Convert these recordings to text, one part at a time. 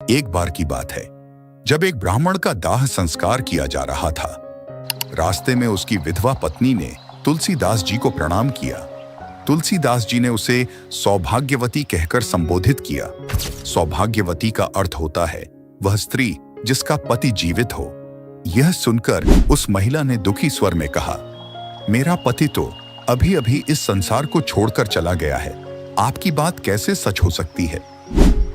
एक बार की बात है, जब एक ब्राह्मण का दाह संस्कार किया जा रहा था। रास्ते में उसकी विधवा पत्नी ने तुलसीदास जी को प्रणाम किया। तुलसीदास जी ने उसे सौभाग्यवती कहकर संबोधित किया। सौभाग्यवती का अर्थ होता है वह स्त्री जिसका पति जीवित हो। यह सुनकर उस महिला ने दुखी स्वर में कहा, मेरा पति तो अभी अभी इस संसार को छोड़कर चला गया है, आपकी बात कैसे सच हो सकती है?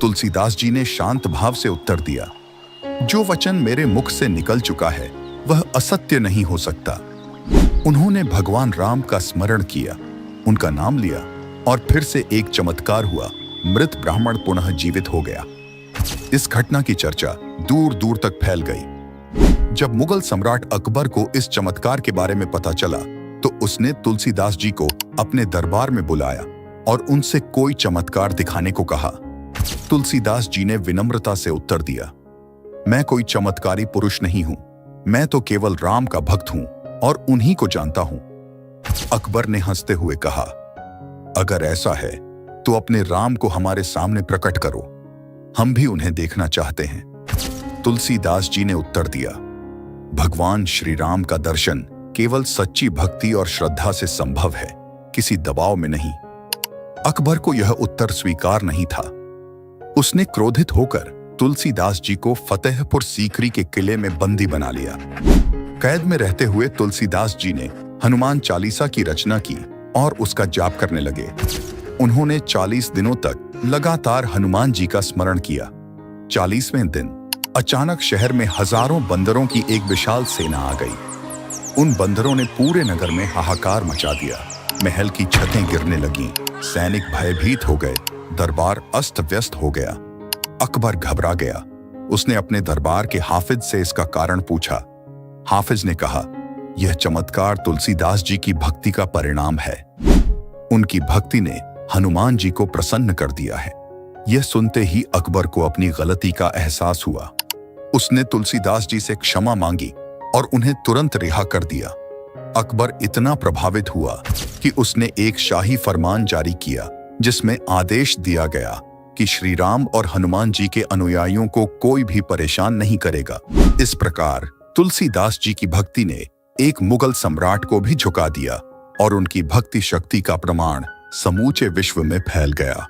तुलसीदास जी ने शांत भाव से उत्तर दिया, जो वचन मेरे मुख से निकल चुका है वह असत्य नहीं हो सकता। उन्होंने भगवान राम का स्मरण किया, उनका नाम लिया और फिर से एक चमत्कार हुआ। मृत ब्राह्मण पुनः जीवित हो गया। इस घटना की चर्चा दूर दूर तक फैल गई। जब मुगल सम्राट अकबर को इस चमत्कार के बारे में पता चला तो उसने तुलसीदास जी को अपने दरबार में बुलाया और उनसे कोई चमत्कार दिखाने को कहा। तुलसीदास जी ने विनम्रता से उत्तर दिया, मैं कोई चमत्कारी पुरुष नहीं हूं, मैं तो केवल राम का भक्त हूं और उन्हीं को जानता हूं। अकबर ने हंसते हुए कहा, अगर ऐसा है तो अपने राम को हमारे सामने प्रकट करो, हम भी उन्हें देखना चाहते हैं। तुलसीदास जी ने उत्तर दिया, भगवान श्री राम का दर्शन केवल सच्ची भक्ति और श्रद्धा से संभव है, किसी दबाव में नहीं। अकबर को यह उत्तर स्वीकार नहीं था। उसने क्रोधित होकर तुलसीदास जी को फतेहपुर सीकरी के किले में बंदी बना लिया। कैद में रहते हुए तुलसीदास जी ने हनुमान चालीसा की रचना की और उसका जाप करने लगे। उन्होंने 40 दिनों तक लगातार हनुमान जी का स्मरण किया। 40वें दिन अचानक शहर में हजारों बंदरों की एक विशाल सेना आ गई। उन बंदरों ने पूरे नगर में हाहाकार मचा दिया। महल की छतें गिरने लगीं, सैनिक भयभीत हो गए, दरबार अस्त व्यस्त हो गया। अकबर घबरा गया। उसने अपने दरबार के हाफिज से इसका कारण पूछा। हाफिज ने कहा, यह चमत्कार तुलसीदास जी की भक्ति का परिणाम है। उनकी भक्ति ने हनुमान जी को प्रसन्न कर दिया है। यह सुनते ही अकबर को अपनी गलती का एहसास हुआ। उसने तुलसीदास जी से क्षमा मांगी और उन्हें तुरंत रिहा कर दिया। अकबर इतना प्रभावित हुआ कि उसने एक शाही फरमान जारी किया जिसमें आदेश दिया गया कि श्री राम और हनुमान जी के अनुयायियों को कोई भी परेशान नहीं करेगा। इस प्रकार तुलसीदास जी की भक्ति ने एक मुगल सम्राट को भी झुका दिया और उनकी भक्ति शक्ति का प्रमाण समूचे विश्व में फैल गया।